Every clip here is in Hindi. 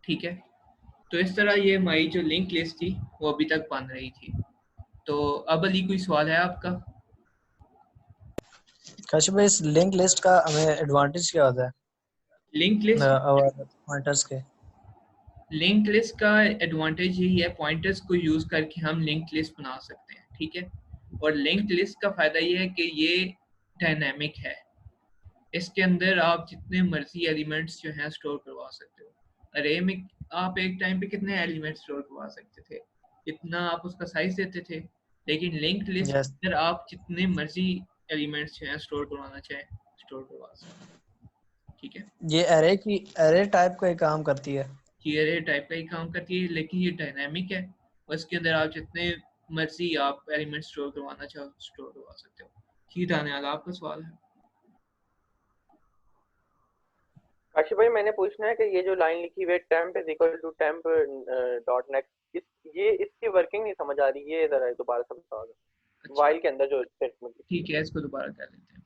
ठीक है। तो इस तरह ये हमारी जो लिंक लिस्ट थी वो अभी तक बन रही थी। तो अब अली कोई सवाल है आपका? काशिफ भाई, इस लिंक लिस्ट का हमें एडवांटेज क्या होता है लिंक लिस्ट और पॉइंटर्स के? लिंक लिस्ट का एडवांटेज यही है, पॉइंटर्स को यूज करके हम लिंक लिस्ट बना सकते हैं, ठीक है। और लिंक लिस्ट का फायदा ये है कि ये डायनेमिक है, इसके अंदर आप जितने मर्जी एलिमेंट्स जो हैं स्टोर करवा सकते हो। अरे में आप एक टाइम पे कितने एलिमेंट्स स्टोर करवा सकते थे, इतना आप उसका साइज देते थे। लेकिन लिंक्ड लिस्ट यस। के अंदर आप जितने मर्जी एलिमेंट्स जो हैं स्टोर करवाना चाहें स्टोर करवा सकते हैं, ठीक है। ये एरे टाइप का ही काम करती है। ये अरे टाइप का ही काम करती है, लेकिन ये डायनेमिक है और इसके अंदर आप जितने मर्जी आप एलिमेंट स्टोर करवाना चाहो स्टोर करवा सकते हो। जी दानियाल, आपका सवाल है। काशिफ भाई, मैंने पूछना है कि ये जो लाइन लिखी हुई है temp is equal to temp dot next, ये इसकी वर्किंग नहीं समझ आ रही, ये जरा दोबारा समझा दो। अच्छा वाइल के अंदर जो स्टेटमेंट लिखी ठीक है, इसको दोबारा कर लेते हैं।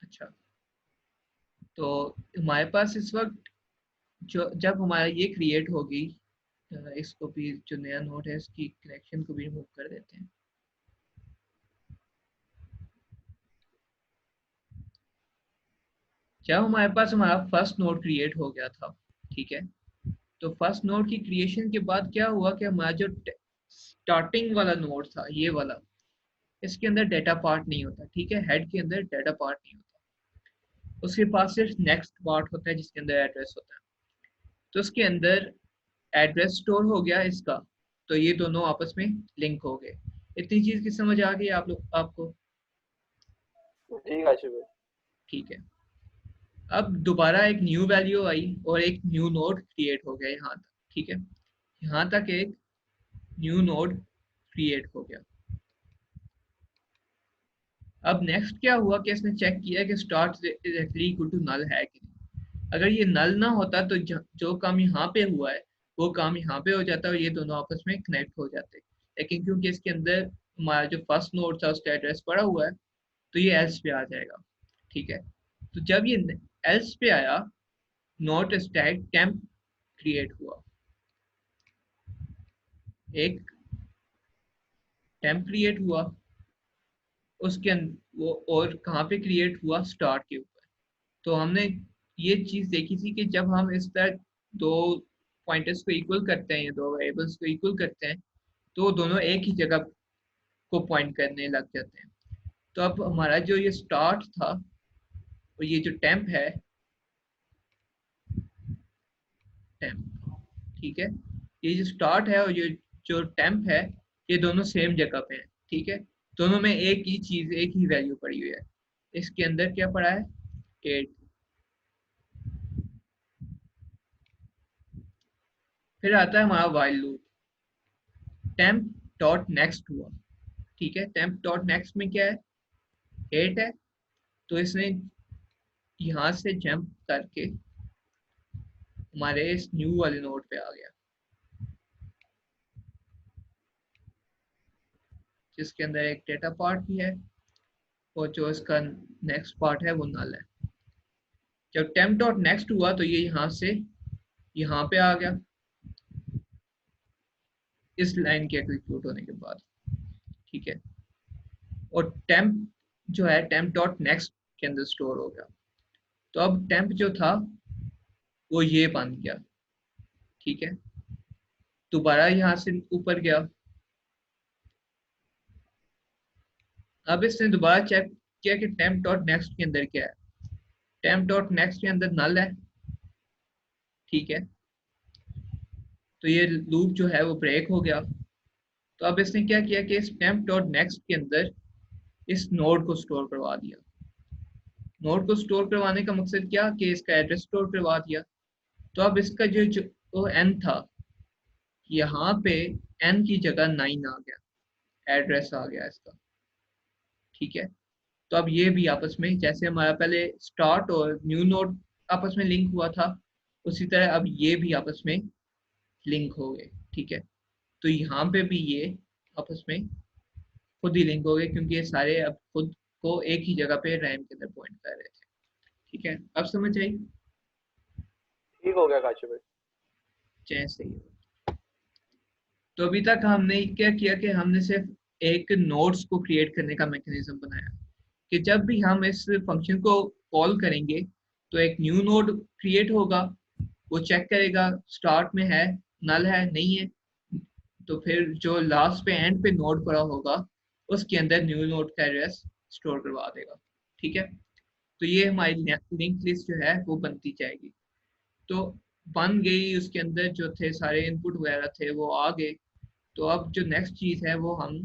अच्छा, तो हमारे पास इस वक्त जो जब हमारा ये क्रिएट होगी, इसको भी जो नया नोड है इसकी कनेक्शन को भी रिमूव कर देते हैं। जब हमारे पास हमारा फर्स्ट नोड क्रिएट हो गया था, ठीक है, तो फर्स्ट नोड की क्रिएशन के बाद क्या हुआ कि हमारा जो स्टार्टिंग वाला नोड था ये वाला, इसके अंदर डाटा पार्ट नहीं होता, ठीक है, हेड के अंदर डाटा पार्ट नहीं होता, उसके पास सिर्फ नेक्स्ट पार्ट होता है जिसके अंदर एड्रेस होता है। तो उसके अंदर एड्रेस स्टोर हो गया इसका, तो ये दोनों आपस में लिंक हो गए। इतनी चीज की समझ आ गई आप लोग आपको? जी काशिफ भाई। ठीक है। अब दोबारा एक न्यू वैल्यू आई और एक न्यू नोड क्रिएट हो गया यहाँ तक, ठीक है, यहाँ तक एक न्यू नोड क्रिएट हो गया। अब नेक्स्ट क्या हुआ कि इसने चेक किया कि start is actually equal to null है कि नहीं। अगर ये नल ना होता तो जो काम यहाँ पे हुआ है वो काम यहाँ पे हो जाता और ये दोनों आपस में कनेक्ट हो जाते। लेकिन क्योंकि इसके अंदर हमारा जो फर्स्ट नोड था उसका एड्रेस पड़ा हुआ है तो ये एल्स पे आ जाएगा, ठीक है। तो जब ये एल्स पे आया, नॉट स्टैक टेम्प क्रिएट हुआ, एक टेम्प क्रिएट हुआ उसके वो, और कहाँ पे क्रिएट हुआ, स्टार्ट के ऊपर। तो हमने ये चीज देखी थी कि जब हम इस तरह दो पॉइंटर्स को इक्वल करते हैं या दो वेरिएबल्स को इक्वल करते हैं तो दोनों एक ही जगह को पॉइंट करने लग जाते हैं। तो अब हमारा जो ये स्टार्ट था और ये जो टेम्प है, टेम्प, ठीक है, ये जो स्टार्ट है और ये जो टेम्प है ये दोनों सेम जगह पे हैं, ठीक है। दोनों में एक ही चीज, एक ही वैल्यू पड़ी हुई है। इसके अंदर क्या पड़ा है, 8। फिर आता है हमारा while loop, temp dot next हुआ, ठीक है, टेम्प डॉट नेक्स्ट में क्या है, 8 है। तो इसने यहाँ से जंप करके हमारे इस न्यू वाले नोड पे आ गया जिसके अंदर एक डेटा पार्ट भी है और जो इसका नेक्स्ट पार्ट है वो नल है। जब टेम्प डॉट नेक्स्ट हुआ तो ये यहाँ से यहाँ पे आ गया इस लाइन के एग्जीक्यूट होने के बाद, ठीक है। और टेम्प जो है टेम्प डॉट नेक्स्ट के अंदर स्टोर हो गया। तो अब टेम्प जो था वो ये बन गया, ठीक है। दोबारा यहाँ से ऊपर गया, अब इसने दोबारा चेक किया कि टेम्प डॉट नेक्स्ट के अंदर क्या है, टेम्प डॉट नेक्स्ट के अंदर नल है, ठीक है। तो ये लूप जो है वो ब्रेक हो गया। तो अब इसने क्या किया कि इस टेम्प डॉट नेक्स्ट के अंदर इस नोड को स्टोर करवा दिया। नोड को स्टोर करवाने का मकसद क्या कि इसका एड्रेस स्टोर करवा दिया। तो अब इसका जो एन था, यहाँ पे एन की जगह 9 आ गया, एड्रेस आ गया इसका, ठीक है। तो अब ये भी आपस में जैसे हमारा पहले स्टार्ट और न्यू नोड आपस में लिंक हुआ था उसी तरह अब ये भी आपस में लिंक हो गए, ठीक है। तो यहाँ पे भी ये आपस में खुद ही लिंक हो गए, क्योंकि ये सारे अब खुद को एक ही जगह पे रैम के अंदर पॉइंट कर रहे थे। ठीक है, अब समझ आई? ठीक हो गया काशी भाई। चैन सही है। तो अभी तक हमने क्या किया कि हमने सिर्फ एक नोड्स को क्रिएट करने का मैकेनिज्म बनाया कि जब भी हम इस फंक्शन को कॉल करेंगे तो एक न्यू नोड क्रिएट होगा, वो चेक करेगा स्टार्ट में है, नल है नहीं है, तो फिर जो लास्ट पे एंड पे नोड पड़ा होगा उसके अंदर न्यू नोड का एड्रेस स्टोर करवा देगा। ठीक है, तो ये हमारी लिंक लिस्ट जो है वो बनती जाएगी। तो बन गई, उसके अंदर जो थे सारे इनपुट वगैरह थे वो आ गए। तो अब जो नेक्स्ट चीज़ है वो हम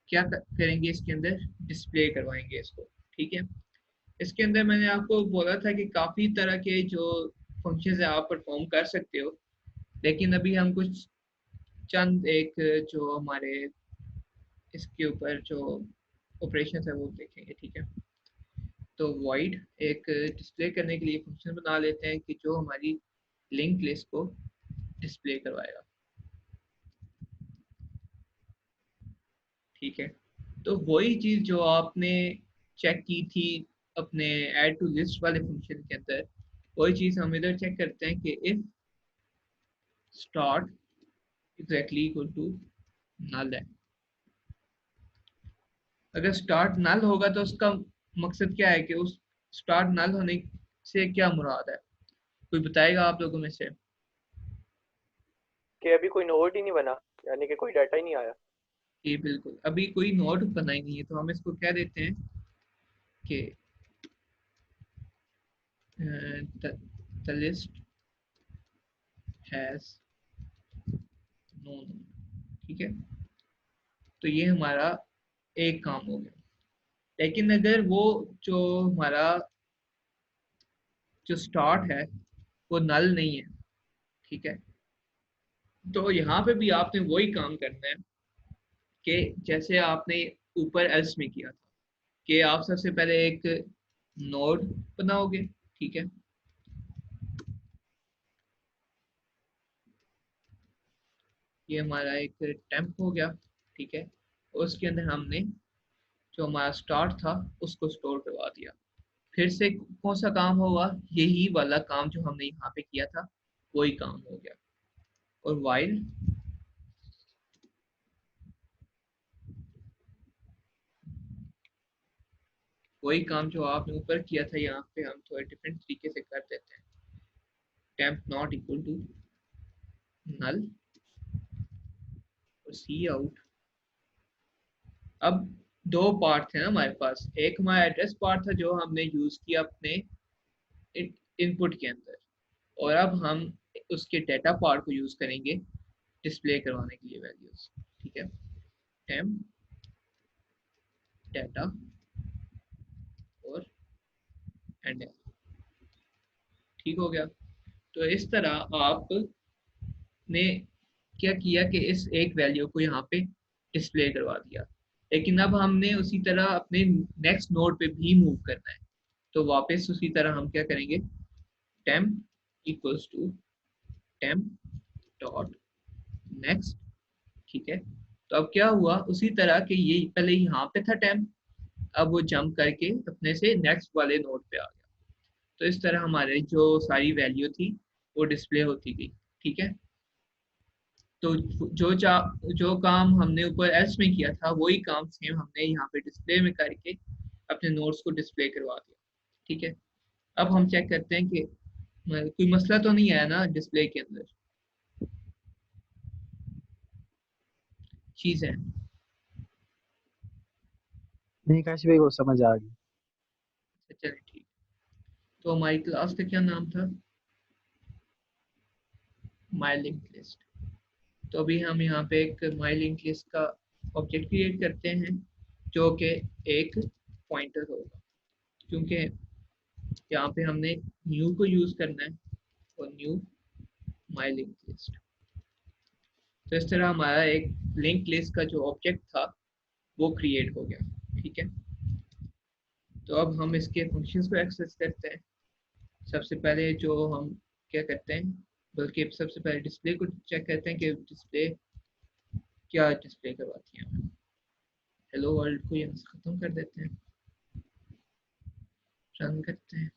क्या करेंगे, इसके अंदर डिस्प्ले करवाएंगे इसको। ठीक है, इसके अंदर मैंने आपको बोला था कि काफ़ी तरह के जो फंक्शंस है आप परफॉर्म कर सकते हो, लेकिन अभी हम कुछ चंद एक जो हमारे इसके ऊपर जो ऑपरेशन है वो देखेंगे। ठीक है, तो void एक डिस्प्ले करने के लिए फंक्शन बना लेते हैं कि जो हमारी लिंक लिस्ट को डिस्प्ले करवाएगा। ठीक है, तो वही चीज़ जो आपने चेक की थी अपने ऐड टू लिस्ट वाले फंक्शन के अंदर, वही चीज़ हम इधर चेक करते हैं कि if start exactly equal to null है। अगर स्टार्ट नल होगा तो उसका मकसद क्या है कि उस स्टार्ट नल होने से क्या मुराद है, कोई बताएगा आप लोगों में से? कि अभी कोई नोड ही नहीं बना, यानी कि कोई डाटा ही नहीं आया। जी बिल्कुल, अभी कोई नोड बना ही नहीं है, तो हम इसको कह देते हैं कि the list has no node। ठीक है, तो ये हमारा एक काम हो गया। लेकिन अगर वो जो हमारा जो स्टार्ट है वो नल नहीं है, ठीक है, तो यहाँ पे भी आपने वही काम करना है कि जैसे आपने ऊपर एल्स में किया था कि आप सबसे पहले एक नोड बनाओगे। ठीक है, ये हमारा एक टेम्प हो गया। ठीक है, उसके अंदर हमने जो हमारा स्टार्ट था उसको स्टोर करवा दिया। फिर से कौन सा काम होगा, यही वाला काम जो हमने यहाँ पे किया था वही काम हो गया। और वाइल वही काम जो आपने ऊपर किया था यहाँ पे हम थोड़े डिफरेंट तरीके से कर देते हैं। Temp not equal to null और सी आउट। अब दो पार्ट थे ना हमारे पास, एक हमारा एड्रेस पार्ट था जो हमने यूज किया अपने इनपुट के अंदर, और अब हम उसके डेटा पार्ट को यूज करेंगे डिस्प्ले करवाने के लिए वैल्यूज। ठीक है, टेम्प डेटा और एंड। ठीक हो गया, तो इस तरह आपने क्या किया कि इस एक वैल्यू को यहाँ पे डिस्प्ले करवा दिया। लेकिन अब हमने उसी तरह अपने नेक्स्ट नोड पे भी मूव करना है, तो वापस उसी तरह हम क्या करेंगे, temp equals to temp dot next. ठीक है, तो अब क्या हुआ, उसी तरह के ये पहले यहाँ पे था टेम्प, अब वो जंप करके अपने से नेक्स्ट वाले नोड पे आ गया। तो इस तरह हमारे जो सारी वैल्यू थी वो डिस्प्ले होती गई। ठीक है, तो जो काम हमने ऊपर एल्स में किया था वही काम सेम हमने यहाँ पे डिस्प्ले में करके अपने नोट्स को डिस्प्ले करवा दिया। ठीक है, अब हम चेक करते हैं कि कोई मसला तो नहीं आया ना डिस्प्ले के अंदर चीज़ है। नहीं काशी भाई, वो समझ आ गई। चलिए ठीक, तो हमारी क्लास का क्या नाम था, माई लिंक लिस्ट। तो अभी हम यहाँ पे एक माई लिंक लिस्ट का ऑब्जेक्ट क्रिएट करते हैं जो कि एक पॉइंटर होगा, क्योंकि यहाँ पे हमने न्यू को यूज करना है, और न्यू माई लिंक लिस्ट। तो इस तरह हमारा एक लिंक लिस्ट का जो ऑब्जेक्ट था वो क्रिएट हो गया। ठीक है, तो अब हम इसके फंक्शंस को एक्सेस करते हैं। सबसे पहले जो हम क्या करते हैं, बल्कि सबसे पहले डिस्प्ले को चेक करते हैं कि डिस्प्ले क्या डिस्प्ले करवाती है हमें? हेलो वर्ल्ड को यहाँ से खत्म कर देते हैं, रन करते हैं।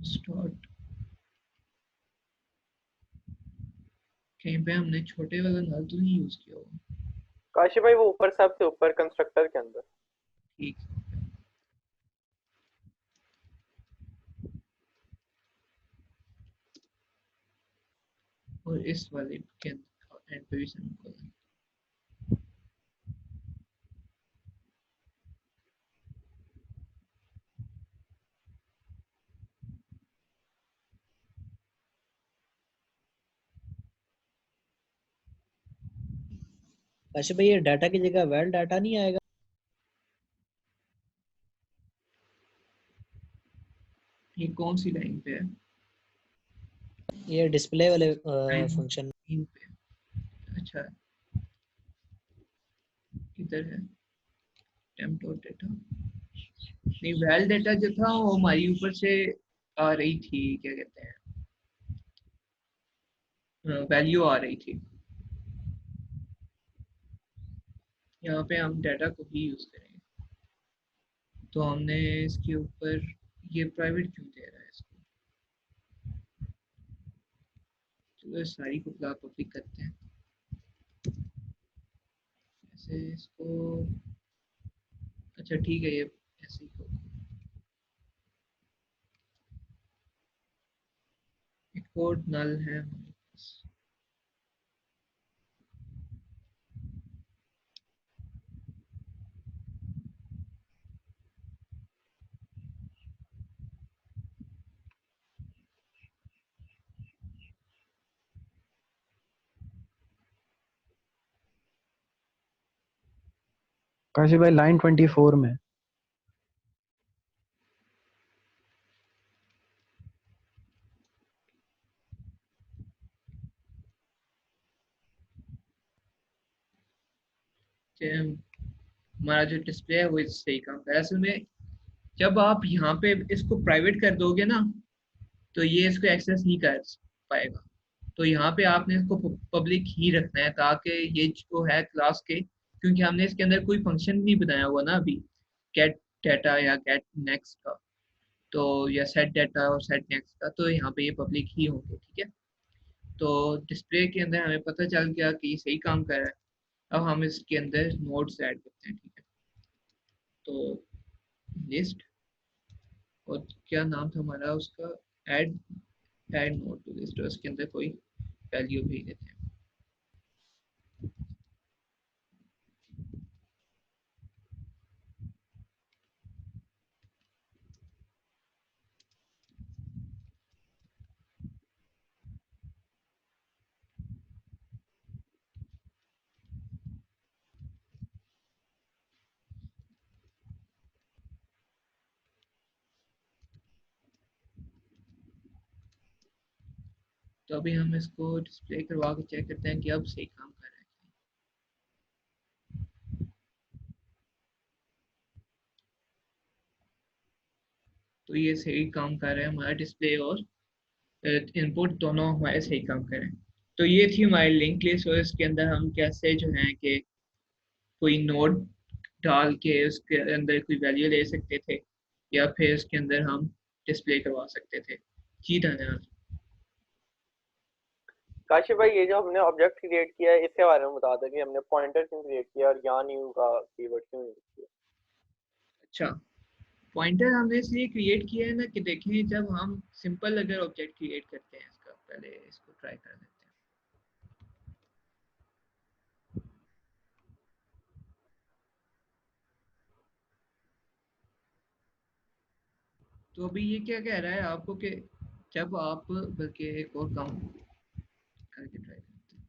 स्टार्ट। कहीं पे हमने छोटे वाला नल तो नहीं यूज किया होगा? काशी भाई वो ऊपर, सबसे ऊपर कंस्ट्रक्टर के अंदर। ठीक है। और इस वाले के एंड पे भी सेमीकोलन। अच्छा भाई ये डाटा की जगह वेल डाटा नहीं आएगा? ये कौन सी लाइन पे है? ये डिस्प्ले वाले लाइन फंक्शन। 3 पे। अच्छा, किधर है टेम्प डॉट डेटा? नहीं, वैल डेटा जो था वो हमारी ऊपर से आ रही थी, क्या कहते हैं, वैल्यू आ रही थी। यहाँ पे हम डाटा को ही यूज करेंगे। तो हमने इसके ऊपर ये प्राइवेट क्यों दे रहा है इसको? चलो इस सारी को पब्लिक करते हैं। ऐसे इसको, अच्छा ठीक है, ये ऐसे ही होगा। एक कोड नल है हमारे पास। काशी भाई लाइन 24 में। हमारा जो डिस्प्ले है वो इससे ही काम कर रहा है असल में। जब आप यहाँ पे इसको प्राइवेट कर दोगे ना, तो ये इसको एक्सेस नहीं कर पाएगा। तो यहाँ पे आपने इसको पब्लिक ही रखना है, ताकि ये जो है क्लास के, क्योंकि हमने इसके अंदर कोई फंक्शन नहीं बनाया हुआ ना अभी, गेट डाटा या गेट नेक्स्ट का, तो या सेट डाटा और सेट नेक्स्ट का, तो यहाँ पे ये पब्लिक ही होंगे, ठीक है। तो डिस्प्ले के अंदर हमें पता चल गया कि ये सही काम कर रहा है। अब हम इसके अंदर नोड्स ऐड करते हैं, ठीक है। तो लिस्ट, और क्या नाम था हमारा उसका, add, add node to list, और इसके अंदर कोई वैल्यू भेज देते हैं। तो अभी हम इसको डिस्प्ले करवा के चेक करते हैं कि अब सही काम कर रहा है। तो ये सही काम कर रहा है हमारा डिस्प्ले और इनपुट दोनों हमारे सही काम कर रहे हैं। तो ये थी हमारी लिंक लिस्ट, और इसके अंदर हम कैसे जो है कि कोई नोड डाल के उसके अंदर कोई वैल्यू ले सकते थे, या फिर इसके अंदर हम डिस्प्ले करवा सकते थे। जी धन्यवाद। काशी भाई ये जो हमने ऑब्जेक्ट क्रिएट किया है इसके बारे में बता दो कि हमने पॉइंटर क्यों क्रिएट किया और यहाँ न्यू का कीवर्ड क्यों यूज किया। अच्छा, पॉइंटर हमने इसलिए क्रिएट किया है ना कि देखें, जब हम सिंपल अगर ऑब्जेक्ट क्रिएट करते हैं, इसका पहले इसको ट्राई कर लेते हैं। तो अभी ये क्या कह रहा है आपको कि जब आप, बल्कि एक और काम करके ट्राई करते हैं।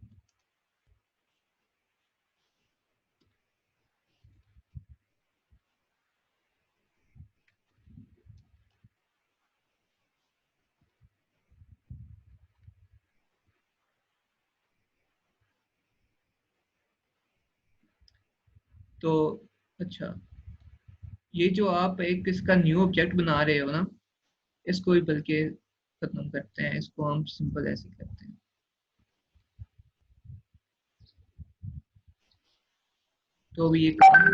तो अच्छा, ये जो आप एक इसका न्यू ऑब्जेक्ट बना रहे हो ना, इसको भी बल्कि खत्म करते हैं, इसको हम सिंपल ऐसे करते हैं। तो अभी ये काम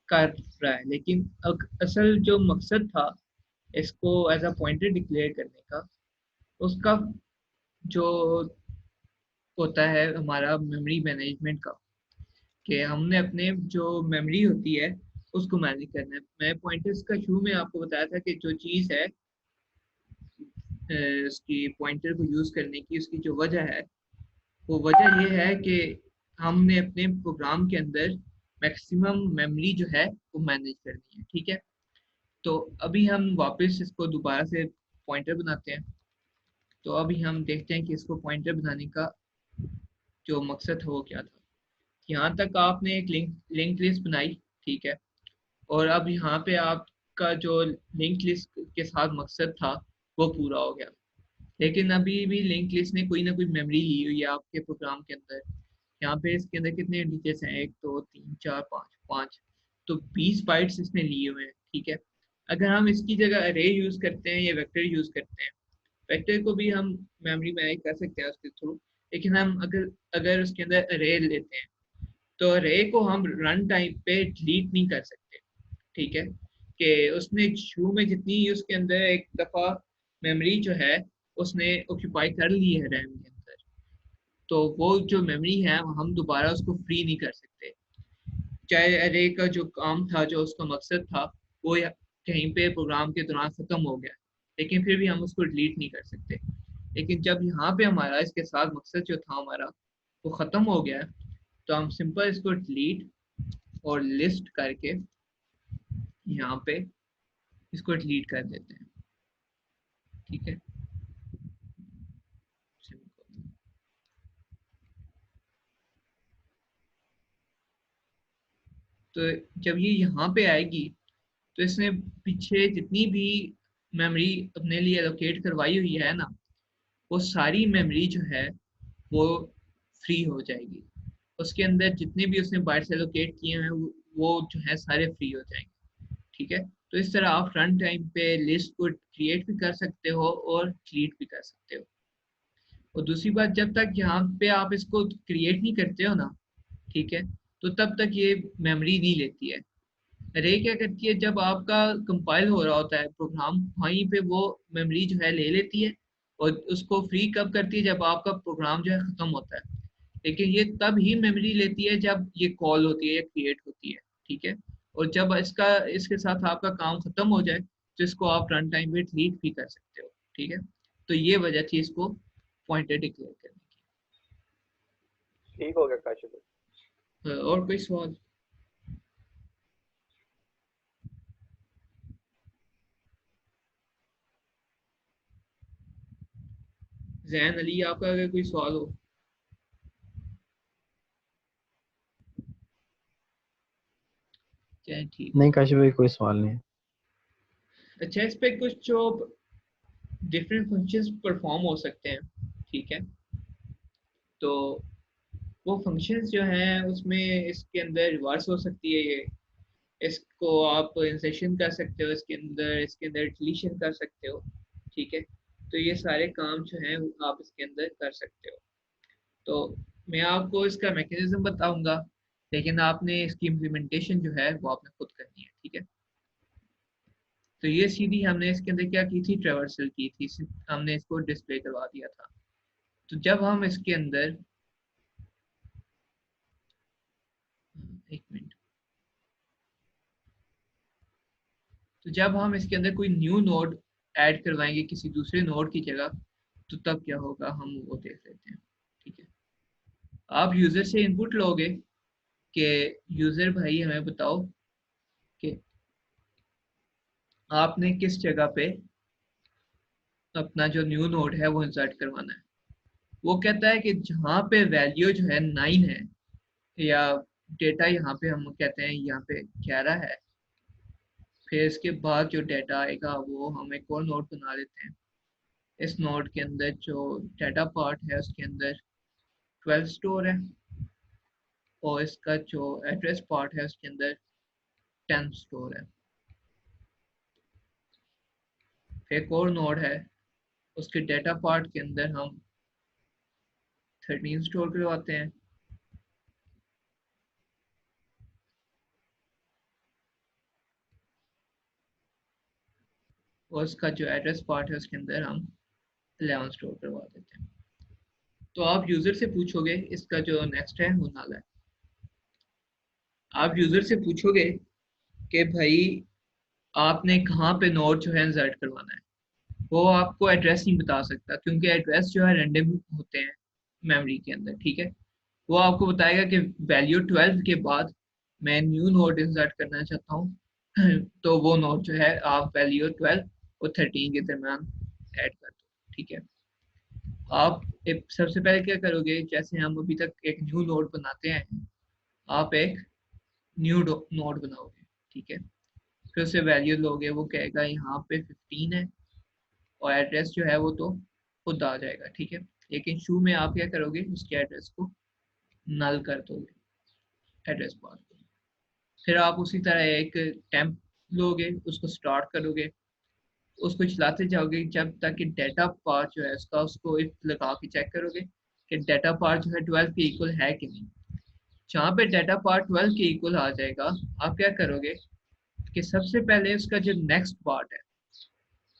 कर रहा है, लेकिन असल जो मकसद था इसको एज अ पॉइंटर डिक्लेयर करने का, उसका जो होता है हमारा मेमोरी मैनेजमेंट का, कि हमने अपने जो मेमोरी होती है उसको मैनेज करना है। मैं पॉइंटर्स का शुरू में आपको बताया था कि जो चीज़ है उसकी पॉइंटर को यूज़ करने की उसकी जो वजह है, वो वजह ये है कि हमने अपने प्रोग्राम के अंदर मैक्सिमम मेमोरी जो है वो मैनेज करनी है। ठीक है, तो अभी हम वापस इसको दोबारा से पॉइंटर बनाते हैं। तो अभी हम देखते हैं कि इसको पॉइंटर बनाने का जो मकसद है वो क्या था। यहाँ तक आपने एक लिंक लिस्ट बनाई, ठीक है, और अब यहाँ पे आपका जो लिंक लिस्ट के साथ मकसद था वो पूरा हो गया। लेकिन अभी भी लिंक लिस्ट ने कोई ना कोई मेमोरी ली हुई है आपके प्रोग्राम के अंदर। यहाँ पे इसके अंदर कितने इंटीजर्स हैं, 1 2 3 4 5 5, तो 20 बाइट्स इसने लिए हुए हैं। ठीक है, अगर हम इसकी जगह अरे यूज करते हैं या वेक्टर यूज करते हैं, वेक्टर को भी हम मेमोरी मैनेज कर सकते हैं उसके थ्रू, लेकिन हम अगर अगर उसके अंदर अरे लेते हैं तो अरे को हम रन टाइम पे डिलीट नहीं कर सकते। ठीक है, कि उसने शुरू में जितनी उसके अंदर एक दफ़ा मेमोरी जो है उसने ऑक्यूपाई कर ली है रैम के अंदर, तो वो जो मेमोरी है हम दोबारा उसको फ्री नहीं कर सकते। चाहे अरे का जो काम था, जो उसका मकसद था, वो कहीं पे प्रोग्राम के दौरान ख़त्म हो गया, लेकिन फिर भी हम उसको डिलीट नहीं कर सकते। लेकिन जब यहाँ पे हमारा इसके साथ मकसद जो था हमारा वो ख़त्म हो गया, तो हम सिंपल इसको डिलीट और लिस्ट करके यहाँ पे इसको डिलीट कर देते हैं। ठीक है, तो जब ये यहाँ पे आएगी तो इसने पीछे जितनी भी मेमोरी अपने लिए एलोकेट करवाई हुई है ना, वो सारी मेमोरी जो है वो फ्री हो जाएगी। उसके अंदर जितने भी उसने बाइट्स एलोकेट किए हैं वो जो है सारे फ्री हो जाएंगे। ठीक है, तो इस तरह आप रन टाइम पे लिस्ट को क्रिएट भी कर सकते हो और डिलीट भी कर सकते हो। और दूसरी बात, जब तक यहाँ पे आप इसको क्रिएट नहीं करते हो ना, ठीक है, तो तब तक ये मेमोरी नहीं लेती है। रे क्या करती है, जब आपका कंपाइल हो रहा होता है प्रोग्राम, वहीं पे वो मेमोरी जो है ले लेती है और उसको फ्री कब करती है, जब आपका प्रोग्राम जो है ख़त्म होता है। लेकिन ये तब ही मेमोरी लेती है जब ये कॉल होती है या क्रिएट होती है। ठीक है, और जब इसके साथ आपका काम ख़त्म हो जाए तो इसको आप रन टाइम पे डिलीट भी कर सकते हो। ठीक है, तो ये वजह थी इसको पॉइंटर डिक्लेयर करने ठीक हो गया काशिफ भाई। की। और कोई सवाल? जैन अली, आपका अगर कोई सवाल हो? चलिए ठीक। नहीं काशिफ भाई कोई सवाल नहीं है। अच्छा, इस पे कुछ जो डिफरेंट फंक्शंस परफॉर्म हो सकते हैं, ठीक है, तो वो फंक्शंस जो हैं उसमें इसके अंदर रिवर्स हो सकती है ये, इसको आप इंसर्शन कर सकते हो इसके अंदर डिलीशन कर सकते हो। ठीक है, तो ये सारे काम जो हैं वो आप इसके अंदर कर सकते हो। तो मैं आपको इसका मैकेनिज्म बताऊंगा, लेकिन आपने इसकी इम्प्लीमेंटेशन जो है वो आपने खुद करनी है। ठीक है, तो ये सीधी हमने इसके अंदर क्या की थी, ट्रेवर्सल की थी, हमने इसको डिस्प्ले करवा दिया था। तो जब हम इसके अंदर एक मिनट, तो जब हम इसके अंदर कोई न्यू नोड ऐड करवाएंगे किसी दूसरे नोड की जगह, तो तब क्या होगा हम वो देख लेते हैं। ठीक है, आप यूजर से इनपुट लोगे कि यूजर भाई हमें बताओ कि आपने किस जगह पे अपना जो न्यू नोड है वो इंसर्ट करवाना है। वो कहता है कि जहाँ पे वैल्यू जो है 9 है, या डेटा यहाँ पे हम कहते हैं यहाँ पे 11 है, फिर इसके बाद जो डेटा आएगा वो हम एक और नोड बना लेते हैं। इस नोड के अंदर जो डाटा पार्ट है उसके अंदर 12 स्टोर है। और इसका जो एड्रेस पार्ट है उसके अंदर 10 स्टोर है। फिर एक और नोड है, उसके डेटा पार्ट के अंदर हम 13 स्टोर करवाते हैं। और उसका जो एड्रेस पार्ट है उसके अंदर हम 11 स्टोर करवा देते हैं। तो आप यूजर से पूछोगे, इसका जो नेक्स्ट है वो null है। आप यूजर से पूछोगे कि भाई आपने कहाँ पे नोड जो है इंसर्ट करवाना है, वो आपको एड्रेस नहीं बता सकता, क्योंकि एड्रेस जो है रैंडम होते हैं मेमोरी के अंदर, ठीक है। वो आपको बताएगा कि वैल्यू 12 के बाद मैं न्यू नोड इंसर्ट करना चाहता हूँ तो वो नोड जो है आप वैल्यू 12 और 13 के दरमियान ऐड कर दो, ठीक है। आप सबसे पहले क्या करोगे, जैसे हम अभी तक एक न्यू नोड बनाते हैं, आप एक न्यू नोड बनाओगे, ठीक है। फिर उसे वैल्यू लोगे, वो कहेगा यहाँ पे 15 है और एड्रेस जो है वो तो खुद आ जाएगा, ठीक है। लेकिन शू में आप क्या करोगे, उसके एड्रेस को नल कर दोगे, एड्रेस बार को। फिर आप उसी तरह एक टेम्प लोगे, उसको स्टार्ट करोगे, उसको चलाते जाओगे जब तक कि डेटा पार्ट जो है उसका, उसको इफ लगा के चेक करोगे कि डेटा पार्ट जो है 12 के इक्वल है कि नहीं। जहाँ पे डेटा पार्ट 12 के इक्वल आ जाएगा, आप क्या करोगे कि सबसे पहले उसका जो नेक्स्ट पार्ट है,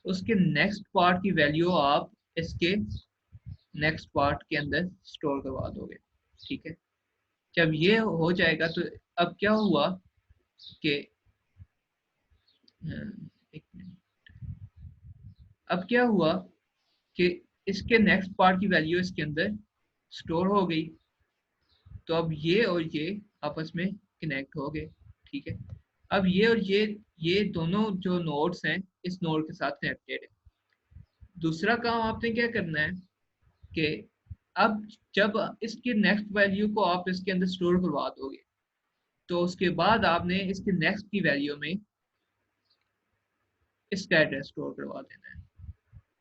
उसके नेक्स्ट पार्ट की वैल्यू आप इसके नेक्स्ट पार्ट के अंदर स्टोर करवा दोगे, ठीक है। जब ये हो जाएगा तो अब क्या हुआ कि एक मिनट, अब क्या हुआ कि इसके नेक्स्ट पार्ट की वैल्यू इसके अंदर स्टोर हो गई। तो अब ये और ये आपस में कनेक्ट हो गए, ठीक है। अब ये और ये दोनों जो नोड्स हैं इस नोड के साथ कनेक्टेड है। दूसरा काम आपने क्या करना है कि अब जब इसकी नेक्स्ट वैल्यू को आप इसके अंदर स्टोर करवा दोगे, तो उसके बाद आपने इसके नेक्स्ट की वैल्यू में इसका एड्रेस स्टोर करवा देना है,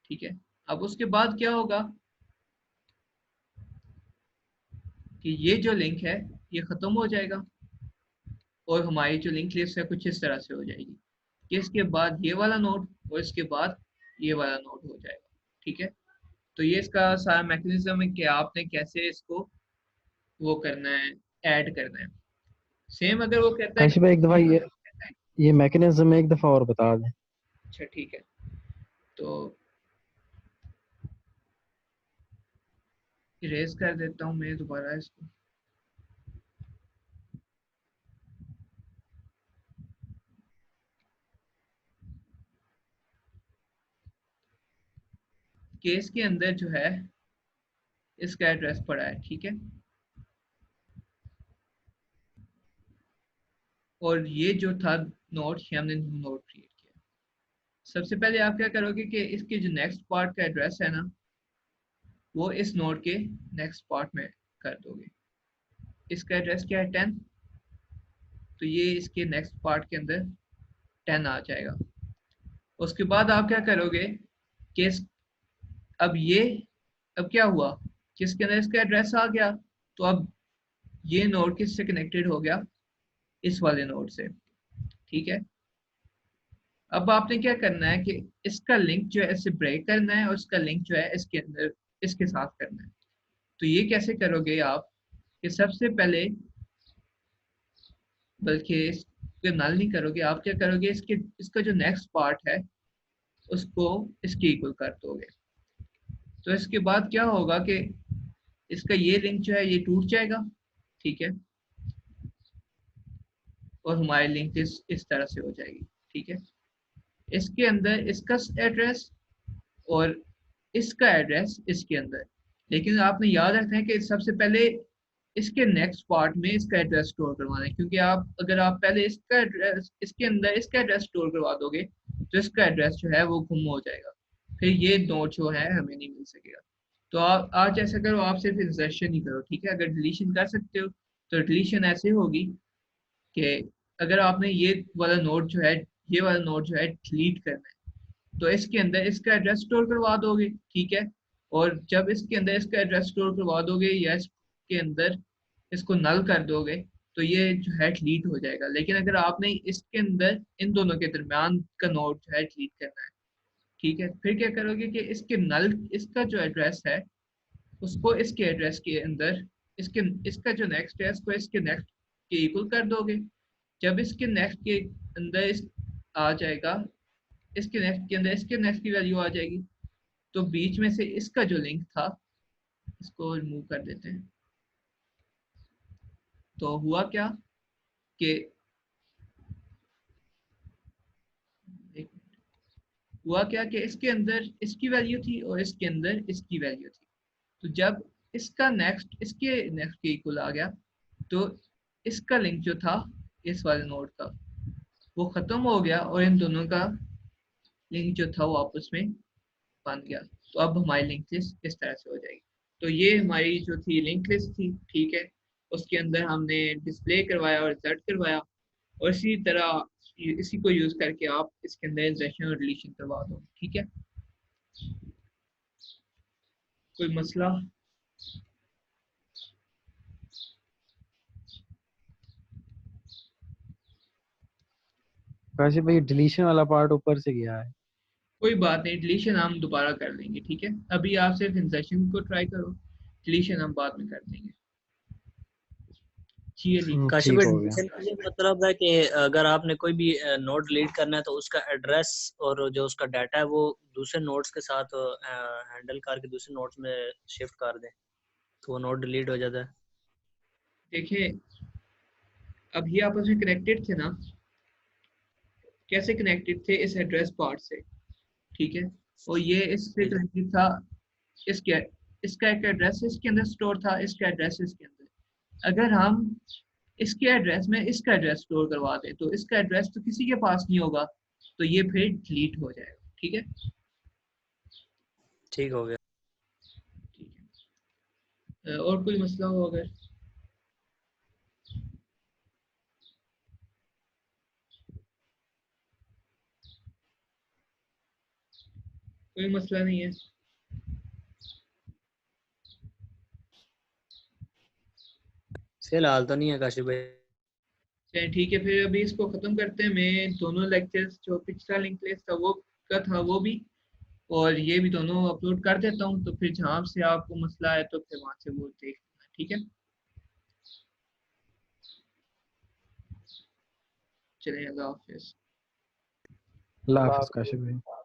ठीक है। अब उसके बाद क्या होगा कि ये जो लिंक है ये खत्म हो जाएगा और हमारी जो लिंक लिस्ट है कुछ इस तरह से हो जाएगी कि इसके बाद ये वाला नोड और इसके बाद ये वाला नोड हो जाएगा, ठीक है। तो ये इसका सारा मैकेनिज्म है कि आपने कैसे इसको वो करना है, ऐड करना है। सेम अगर वो कहता है काशी भाई एक दफा ये मैकेनिज्म एक दफा और बता दें। अच्छा ठीक है, तो इरेज कर देता हूँ मैं दोबारा इसको। केस के अंदर जो है इसका एड्रेस पड़ा है, ठीक है। और ये जो था नोड, ये हमने न्यू नोड क्रिएट किया। सबसे पहले आप क्या करोगे कि इसके जो नेक्स्ट पार्ट का एड्रेस है ना, वो इस नोड के नेक्स्ट पार्ट में कर दोगे। इसका एड्रेस क्या है 10, तो ये इसके नेक्स्ट पार्ट के अंदर 10 आ जाएगा। उसके बाद आप क्या करोगे कि अब ये अब क्या हुआ कि इसके अंदर इसका एड्रेस आ गया, तो अब ये नोड किससे कनेक्टेड हो गया, इस वाले नोड से, ठीक है। अब आपने क्या करना है कि इसका लिंक जो है इससे ब्रेक करना है और इसका लिंक जो है इसके अंदर इसके साथ करना है। तो ये कैसे करोगे आप कि सबसे पहले, बल्कि इसको नल नहीं करोगे, आप क्या करोगे इसका जो नेक्स्ट पार्ट है उसको इसके इक्वल कर दोगे। तो इसके बाद क्या होगा कि इसका ये लिंक जो है ये टूट जाएगा, ठीक है। और हमारी लिंक इस तरह से हो जाएगी, ठीक है। इसके अंदर इसका एड्रेस और इसका एड्रेस इसके अंदर, लेकिन आपने याद रखना है कि सबसे पहले इसके नेक्स्ट पार्ट में इसका एड्रेस स्टोर करवाना है, क्योंकि आप अगर आप पहले इसका एड्रेस इसके अंदर इसका एड्रेस स्टोर करवा दोगे तो इसका एड्रेस जो है वो गुम हो जाएगा, फिर ये नोड जो है हमें नहीं मिल सकेगा। तो आप आज ऐसा करो, आप सिर्फ इंसर्शन ही करो, ठीक है। अगर डिलीशन कर सकते हो तो डिलीशन ऐसे होगी कि अगर आपने ये वाला नोड जो है ये वाला नोड जो है डिलीट करना है, तो इसके अंदर इसका एड्रेस स्टोर करवा दोगे, ठीक है। और जब इसके अंदर इसका एड्रेस स्टोर करवा दोगे या इसके अंदर इसको नल कर दोगे तो ये जो है डिलीट हो जाएगा। लेकिन अगर आपने इसके अंदर इन दोनों के दरमियान का नोड जो है डिलीट करना है, ठीक है, फिर क्या करोगे कि इसके नल, इसका जो एड्रेस है उसको इसके एड्रेस के अंदर, इसके, इसका जो नेक्स्ट है उसको इसके नेक्स्ट के इक्वल कर दोगे। जब इसके नेक्स्ट के अंदर इस आ जाएगा, इसके नेक्स्ट के अंदर इसके नेक्स्ट की वैल्यू आ जाएगी, तो बीच में से इसका जो लिंक था इसको रिमूव कर देते हैं। तो हुआ क्या कि हुआ क्या कि इसके अंदर इसकी वैल्यू थी और इसके अंदर इसकी वैल्यू थी। तो जब इसका नेक्स्ट इसके नेक्स्ट के इक्वल आ गया तो इसका लिंक जो था इस वाले नोड का वो खत्म हो गया और इन दोनों का लिंक जो था वो आपस में बन गया। तो अब हमारी लिंक लिस्ट इस तरह से हो जाएगी। तो ये हमारी जो थी लिंक लिस्ट थी, ठीक है, उसके अंदर हमने डिस्प्ले करवाया और रिजल्ट करवाया, और इसी तरह इसी को यूज करके आप इसके अंदर इंसर्शन और डिलीशन करवा दो। ठीक है, कोई मसला? काशिफ भाई डिलीशन वाला पार्ट ऊपर से गया है। कोई बात नहीं, डिलीशन हम दोबारा कर लेंगे। ठीक है, अभी आप सिर्फ इंसर्शन को ट्राई करो, डिलीशन हम बाद में कर देंगे। काशिफ ठीक भाई, हो गया। डिलीशन का ये मतलब है कि अगर आपने कोई भी नोड डिलीट करना है तो उसका एड्रेस और जो उसका डाटा है वो दूसरे नोड्स के साथ हैंडल करके दूसरे नोड्स में शिफ्ट कर दें तो वो नोड डिलीट हो जाता है। देखिए, अब ये आपस में कनेक्टेड थे ना, कैसे कनेक्टेड थे? इस एड्रेस पार्ट से, ठीक है, और ये इससे कनेक्टेड था, इसके, इसका एक एड्रेस इसके अंदर स्टोर था, इसका एड्रेस इसके अंदर। अगर हम इसके एड्रेस में इसका एड्रेस स्टोर करवा दें तो इसका एड्रेस तो किसी के पास नहीं होगा, तो ये फिर डिलीट हो जाएगा। ठीक है, ठीक हो गया। ठीक है, और कोई मसला हो अगर? कोई मसला नहीं है? फिलहाल तो नहीं है काशिफ भाई। चलिए ठीक है, फिर अभी इसको ख़त्म करते हैं। मैं दोनों लेक्चर्स, जो पिछला लिंक लिस्ट था वो का था वो भी, और ये भी दोनों अपलोड कर देता हूँ। तो फिर जहाँ से आपको मसला है तो फिर वहाँ से वो देख लेना। ठीक है, चलिए, अल्लाह हाफिज़। अल्लाह अल्लाह हाफिज हाफिज़। काशिफ भाई।